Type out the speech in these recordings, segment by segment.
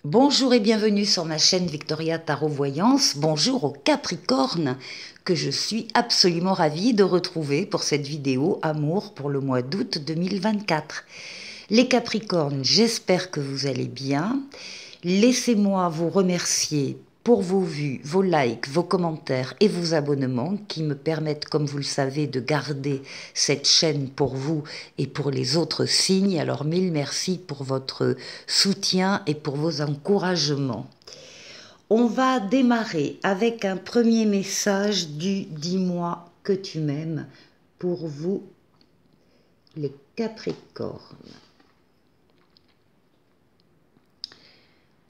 Bonjour et bienvenue sur ma chaîne Victoria Tarot Voyance. Bonjour aux Capricornes que je suis absolument ravie de retrouver pour cette vidéo Amour pour le mois d'août 2024. Les Capricornes, j'espère que vous allez bien. Laissez-moi vous remercier pour vos vues, vos likes, vos commentaires et vos abonnements qui me permettent, comme vous le savez, de garder cette chaîne pour vous et pour les autres signes. Alors mille merci pour votre soutien et pour vos encouragements. On va démarrer avec un premier message du Dis-moi que tu m'aimes pour vous, les Capricornes.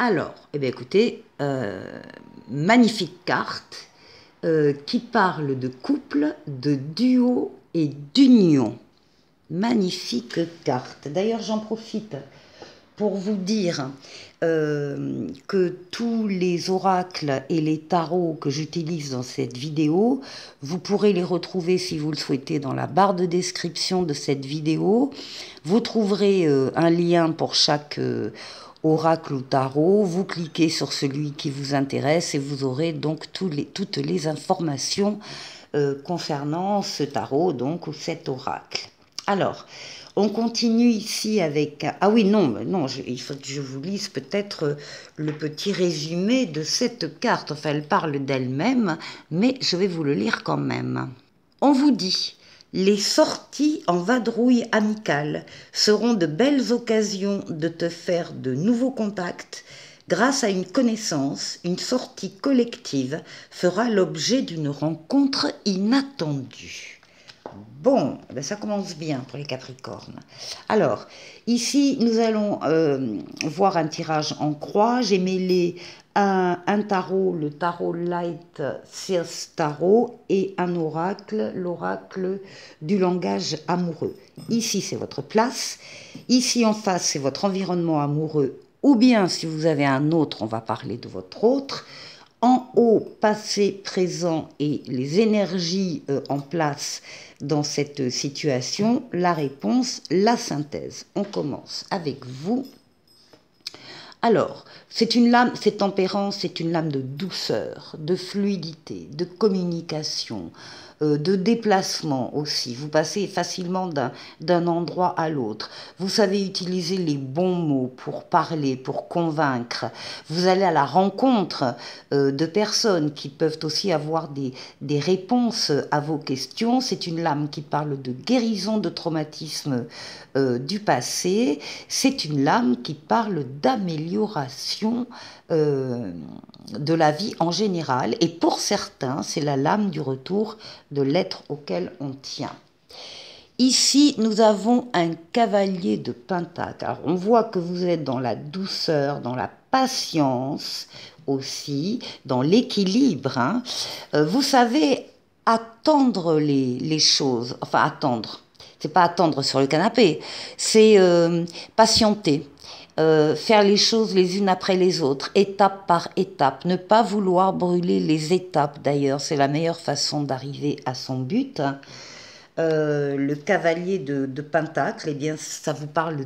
Alors, eh bien écoutez, magnifique carte qui parle de couple, de duo et d'union. Magnifique carte. D'ailleurs, j'en profite pour vous dire que tous les oracles et les tarots que j'utilise dans cette vidéo, vous pourrez les retrouver si vous le souhaitez dans la barre de description de cette vidéo. Vous trouverez un lien pour chaque oracle ou tarot. Vous cliquez sur celui qui vous intéresse et vous aurez donc toutes les informations concernant ce tarot donc ou cet oracle. Alors, on continue ici avec... Ah oui, non, il faut que je vous lise peut-être le petit résumé de cette carte. Enfin, elle parle d'elle-même, mais je vais vous le lire quand même. On vous dit, les sorties en vadrouille amicale seront de belles occasions de te faire de nouveaux contacts. Grâce à une connaissance, une sortie collective fera l'objet d'une rencontre inattendue. Bon, ben ça commence bien pour les Capricornes. Alors, ici, nous allons voir un tirage en croix. J'ai mêlé un tarot, le tarot Light Circe Tarot, et un oracle, l'oracle du langage amoureux. Ici, c'est votre place. Ici, en face, c'est votre environnement amoureux. Ou bien, si vous avez un autre, on va parler de votre autre. En haut, passé, présent et les énergies en place dans cette situation, la réponse, la synthèse. On commence avec vous. Alors, c'est une lame, cette tempérance, c'est une lame de douceur, de fluidité, de communication, de déplacement aussi. Vous passez facilement d'un endroit à l'autre. Vous savez utiliser les bons mots pour parler, pour convaincre. Vous allez à la rencontre de personnes qui peuvent aussi avoir des réponses à vos questions. C'est une lame qui parle de guérison de traumatismes du passé. C'est une lame qui parle d'amélioration de la vie en général. Et pour certains, c'est la lame du retour de l'être auquel on tient. Ici, nous avons un cavalier de Pentacle. Alors, on voit que vous êtes dans la douceur, dans la patience aussi, dans l'équilibre. Hein. Vous savez attendre les choses. Enfin, attendre. C'est pas attendre sur le canapé. C'est patienter. Faire les choses les unes après les autres, étape par étape, ne pas vouloir brûler les étapes d'ailleurs, c'est la meilleure façon d'arriver à son but. Le cavalier de Pentacle, eh bien, ça vous parle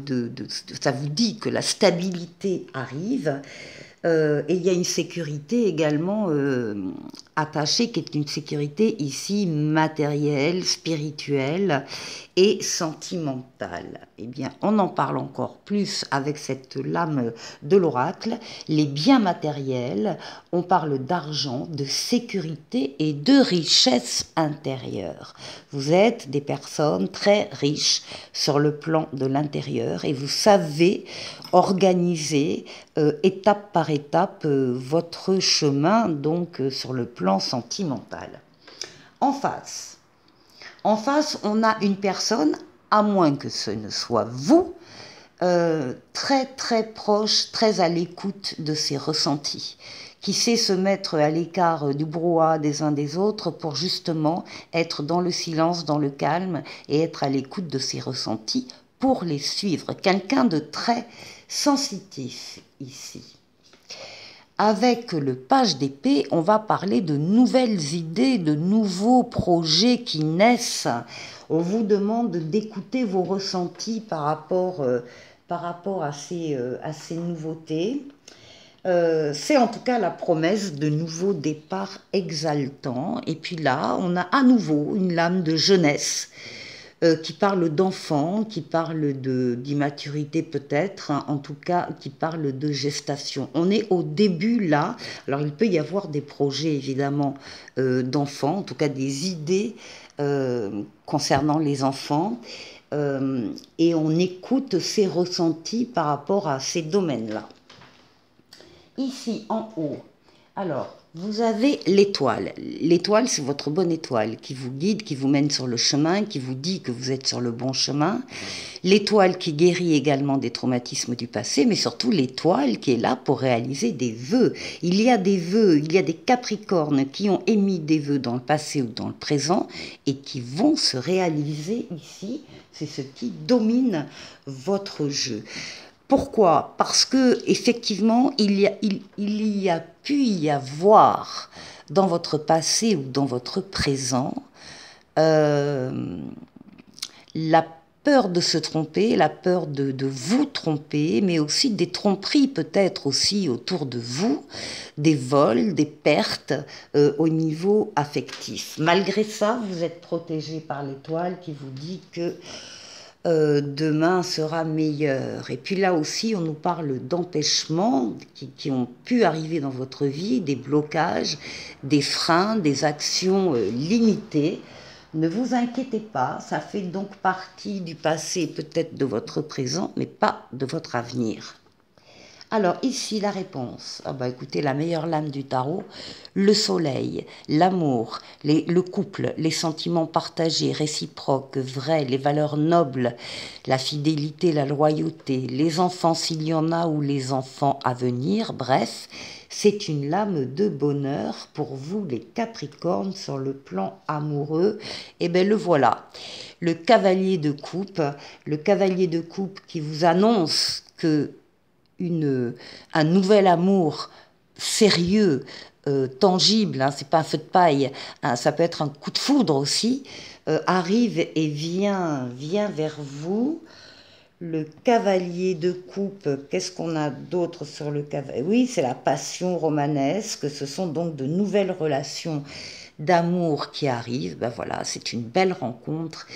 ça vous dit que la stabilité arrive. Et il y a une sécurité également attachée, qui est une sécurité ici matérielle, spirituelle et sentimentale. Eh bien, on en parle encore plus avec cette lame de l'oracle. Les biens matériels, on parle d'argent, de sécurité et de richesse intérieure. Vous êtes des personnes très riches sur le plan de l'intérieur et vous savez organiser étape par étape votre chemin donc sur le plan sentimental. En face, on a une personne, à moins que ce ne soit vous, très très proche, très à l'écoute de ses ressentis, qui sait se mettre à l'écart du brouhaha des uns des autres pour justement être dans le silence, dans le calme et être à l'écoute de ses ressentis pour les suivre. Quelqu'un de très sensitif ici. Avec le page d'épée, on va parler de nouvelles idées, de nouveaux projets qui naissent. On vous demande d'écouter vos ressentis par rapport à ces nouveautés. C'est en tout cas la promesse de nouveaux départs exaltants. Et puis là, on a à nouveau une lame de jeunesse qui parle d'enfant, qui parle d'immaturité peut-être, hein, en tout cas qui parle de gestation. On est au début là, alors il peut y avoir des projets évidemment d'enfants, en tout cas des idées concernant les enfants, et on écoute ses ressentis par rapport à ces domaines-là. Ici en haut, alors vous avez l'étoile. L'étoile, c'est votre bonne étoile qui vous guide, qui vous mène sur le chemin, qui vous dit que vous êtes sur le bon chemin. L'étoile qui guérit également des traumatismes du passé, mais surtout l'étoile qui est là pour réaliser des vœux. Il y a des vœux, il y a des capricornes qui ont émis des vœux dans le passé ou dans le présent et qui vont se réaliser ici. C'est ce qui domine votre jeu. Pourquoi? Parce que effectivement, il y a pu y avoir dans votre passé ou dans votre présent la peur de se tromper, la peur de vous tromper, mais aussi des tromperies peut-être aussi autour de vous, des vols, des pertes au niveau affectif. Malgré ça, vous êtes protégé par l'étoile qui vous dit que demain sera meilleur. Et puis là aussi, on nous parle d'empêchements qui ont pu arriver dans votre vie, des blocages, des freins, des actions limitées. Ne vous inquiétez pas, ça fait donc partie du passé, peut-être de votre présent, mais pas de votre avenir. Alors ici la réponse, ah bah écoutez, la meilleure lame du tarot, le soleil, l'amour, le couple, les sentiments partagés, réciproques, vrais, les valeurs nobles, la fidélité, la loyauté, les enfants s'il y en a ou les enfants à venir, bref, c'est une lame de bonheur pour vous les Capricornes sur le plan amoureux. Et bien le voilà, le cavalier de coupe qui vous annonce que un nouvel amour sérieux, tangible, hein, c'est pas un feu de paille, hein, ça peut être un coup de foudre aussi, arrive et vient vers vous. Le cavalier de coupe, qu'est-ce qu'on a d'autre sur le cavalier? Oui, c'est la passion romanesque, ce sont donc de nouvelles relations d'amour qui arrivent. Ben voilà, c'est une belle rencontre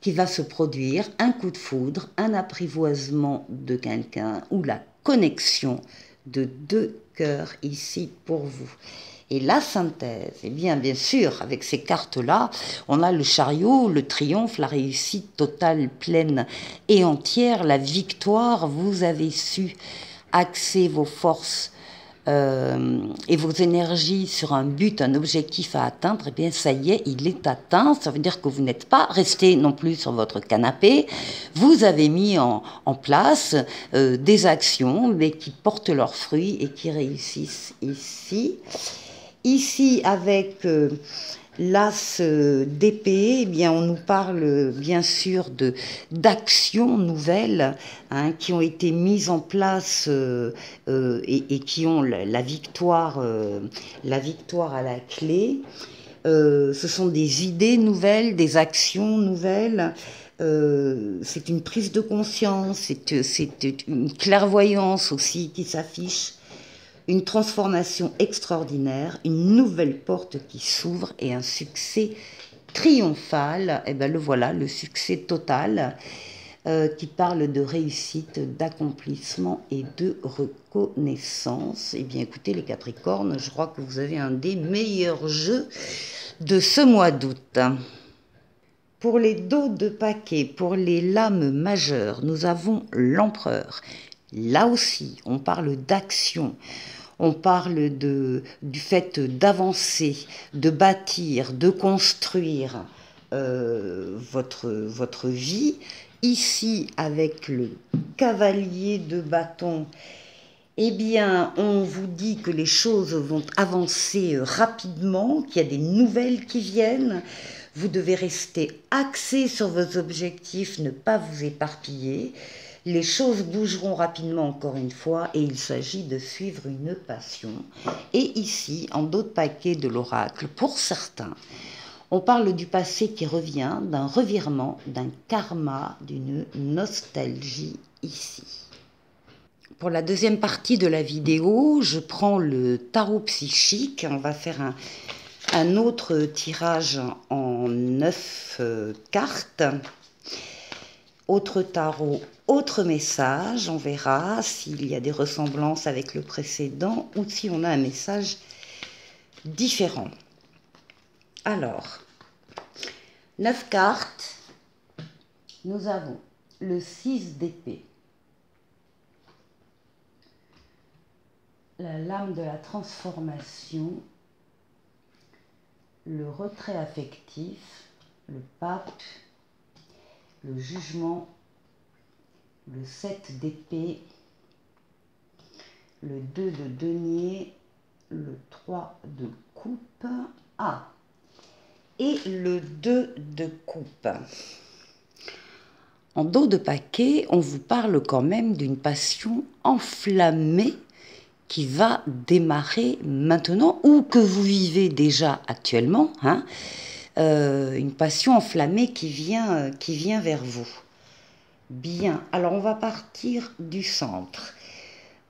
qui va se produire, un coup de foudre, un apprivoisement de quelqu'un ou la connexion de deux cœurs ici pour vous. Et la synthèse, eh bien sûr, avec ces cartes-là, on a le chariot, le triomphe, la réussite totale, pleine et entière, la victoire. Vous avez su axer vos forces et vos énergies sur un but, un objectif à atteindre. Eh bien ça y est, il est atteint. Ça veut dire que vous n'êtes pas resté non plus sur votre canapé. Vous avez mis en place des actions, mais qui portent leurs fruits et qui réussissent ici. Ici, avec l'as d'épée, eh bien, on nous parle bien sûr d'actions nouvelles, hein, qui ont été mises en place et qui ont la victoire à la clé. Ce sont des idées nouvelles, des actions nouvelles. C'est une prise de conscience, c'est une clairvoyance aussi qui s'affiche. Une transformation extraordinaire, une nouvelle porte qui s'ouvre et un succès triomphal. Et bien le voilà, le succès total qui parle de réussite, d'accomplissement et de reconnaissance. Et bien écoutez les Capricornes, je crois que vous avez un des meilleurs jeux de ce mois d'août. Pour les dos de paquet, pour les lames majeures, nous avons l'empereur. Là aussi, on parle d'action. On parle du fait d'avancer, de bâtir, de construire votre vie. Ici, avec le cavalier de bâton, eh bien, on vous dit que les choses vont avancer rapidement, qu'il y a des nouvelles qui viennent. Vous devez rester axé sur vos objectifs, ne pas vous éparpiller. Les choses bougeront rapidement encore une fois et il s'agit de suivre une passion. Et ici, en dos de paquet de l'oracle, pour certains, on parle du passé qui revient, d'un revirement, d'un karma, d'une nostalgie ici. Pour la deuxième partie de la vidéo, je prends le tarot psychique. On va faire un autre tirage en 9 cartes. Autre tarot, autre message. On verra s'il y a des ressemblances avec le précédent ou si on a un message différent. Alors, 9 cartes. Nous avons le 6 d'épée. La lame de la transformation, le retrait affectif, le pape, le jugement, le 7 d'épée, le 2 de denier, le 3 de coupe, et le 2 de coupe. En dos de paquet, on vous parle quand même d'une passion enflammée qui va démarrer maintenant ou que vous vivez déjà actuellement, une passion enflammée qui vient vers vous. Bien, alors on va partir du centre.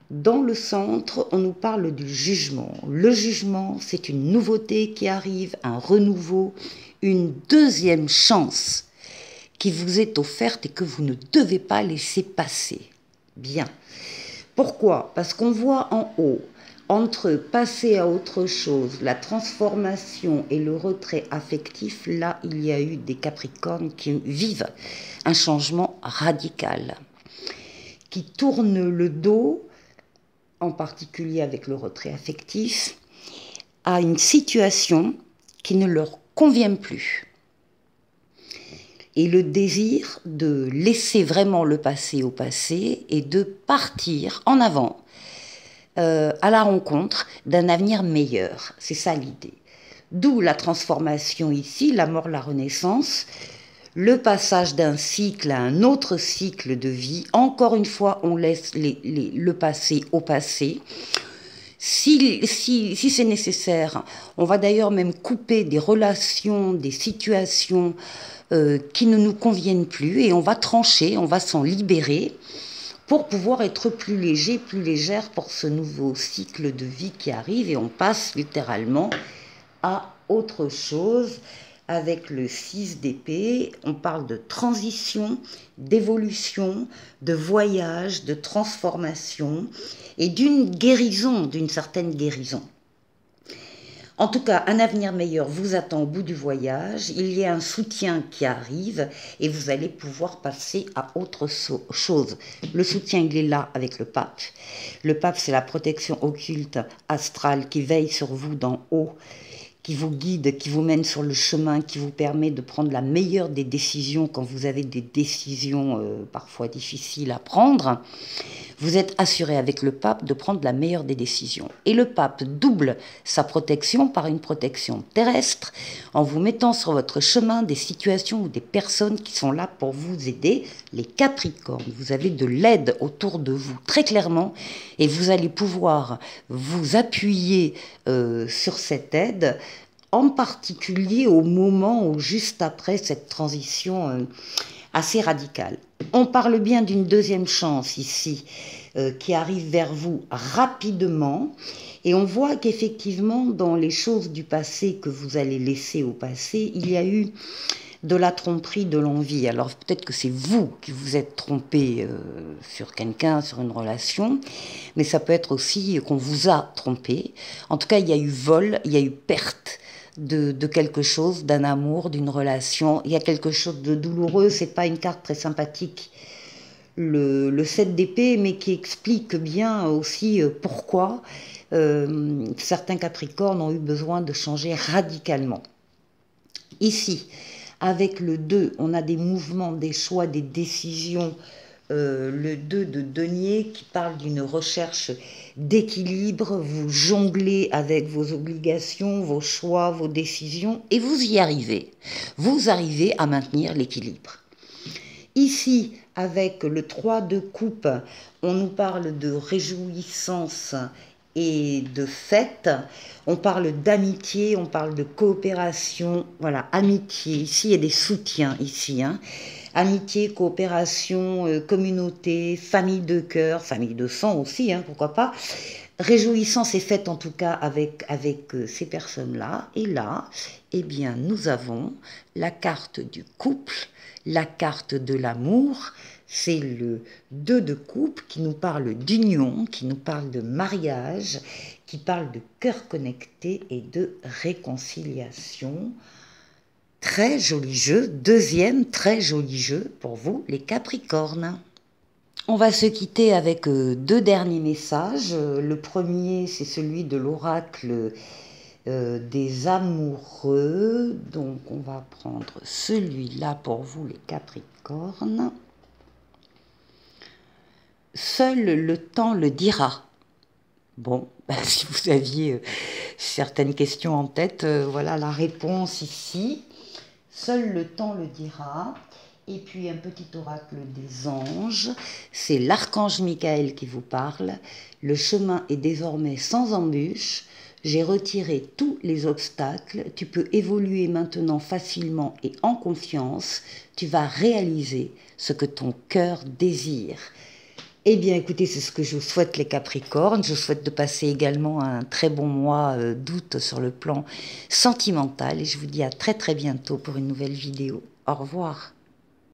Dans le centre, on nous parle du jugement. Le jugement, c'est une nouveauté qui arrive, un renouveau, une deuxième chance qui vous est offerte et que vous ne devez pas laisser passer. Bien. Pourquoi? Parce qu'on voit en haut, entre passer à autre chose, la transformation et le retrait affectif, là, il y a eu des Capricornes qui vivent un changement radical, qui tournent le dos, en particulier avec le retrait affectif, à une situation qui ne leur convient plus. Et le désir de laisser vraiment le passé au passé et de partir en avant à la rencontre d'un avenir meilleur. C'est ça l'idée. D'où la transformation ici, la mort, la renaissance, le passage d'un cycle à un autre cycle de vie. Encore une fois, on laisse le passé au passé. Si c'est nécessaire, on va d'ailleurs même couper des relations, des situations qui ne nous conviennent plus et on va trancher, on va s'en libérer pour pouvoir être plus léger, plus légère pour ce nouveau cycle de vie qui arrive et on passe littéralement à autre chose. Avec le 6 d'épée, on parle de transition, d'évolution, de voyage, de transformation et d'une guérison, d'une certaine guérison. En tout cas, un avenir meilleur vous attend au bout du voyage. Il y a un soutien qui arrive et vous allez pouvoir passer à autre chose. Le soutien, il est là avec le pape. Le pape, c'est la protection occulte astrale qui veille sur vous d'en haut, qui vous guide, qui vous mène sur le chemin, qui vous permet de prendre la meilleure des décisions quand vous avez des décisions parfois difficiles à prendre. Vous êtes assuré avec le pape de prendre la meilleure des décisions. Et le pape double sa protection par une protection terrestre en vous mettant sur votre chemin des situations ou des personnes qui sont là pour vous aider. Les Capricornes, vous avez de l'aide autour de vous très clairement et vous allez pouvoir vous appuyer sur cette aide, en particulier au moment où juste après cette transition assez radicale. On parle bien d'une deuxième chance ici qui arrive vers vous rapidement et on voit qu'effectivement dans les choses du passé que vous allez laisser au passé, il y a eu de la tromperie, de l'envie. Alors peut-être que c'est vous qui vous êtes trompé sur quelqu'un, sur une relation, mais ça peut être aussi qu'on vous a trompé. En tout cas, il y a eu vol, il y a eu perte de quelque chose, d'un amour, d'une relation. Il y a quelque chose de douloureux, c'est pas une carte très sympathique, le 7 d'épée, mais qui explique bien aussi pourquoi certains Capricornes ont eu besoin de changer radicalement. Ici, avec le 2, on a des mouvements, des choix, des décisions. Le 2 de denier qui parle d'une recherche d'équilibre, vous jonglez avec vos obligations, vos choix, vos décisions, et vous y arrivez. Vous arrivez à maintenir l'équilibre. Ici, avec le 3 de coupe, on nous parle de réjouissance et de fête. On parle d'amitié, on parle de coopération, voilà, amitié. Ici, il y a des soutiens, ici, hein. Amitié, coopération, communauté, famille de cœur, famille de sang aussi, hein, pourquoi pas. Réjouissance est faite en tout cas avec ces personnes-là. Et là, eh bien, nous avons la carte du couple, la carte de l'amour. C'est le 2 de coupe qui nous parle d'union, qui nous parle de mariage, qui parle de cœur connecté et de réconciliation. Très joli jeu, deuxième très joli jeu pour vous les Capricornes. On va se quitter avec deux derniers messages. Le premier, c'est celui de l'oracle des amoureux. Donc on va prendre celui-là pour vous les Capricornes. Seul le temps le dira. Bon, si vous aviez certaines questions en tête, voilà la réponse ici. Seul le temps le dira. Et puis un petit oracle des anges, c'est l'archange Michael qui vous parle. Le chemin est désormais sans embûche. J'ai retiré tous les obstacles. Tu peux évoluer maintenant facilement et en confiance. Tu vas réaliser ce que ton cœur désire. Eh bien, écoutez, c'est ce que je vous souhaite les Capricornes. Je vous souhaite de passer également un très bon mois d'août sur le plan sentimental. Et je vous dis à très très bientôt pour une nouvelle vidéo. Au revoir.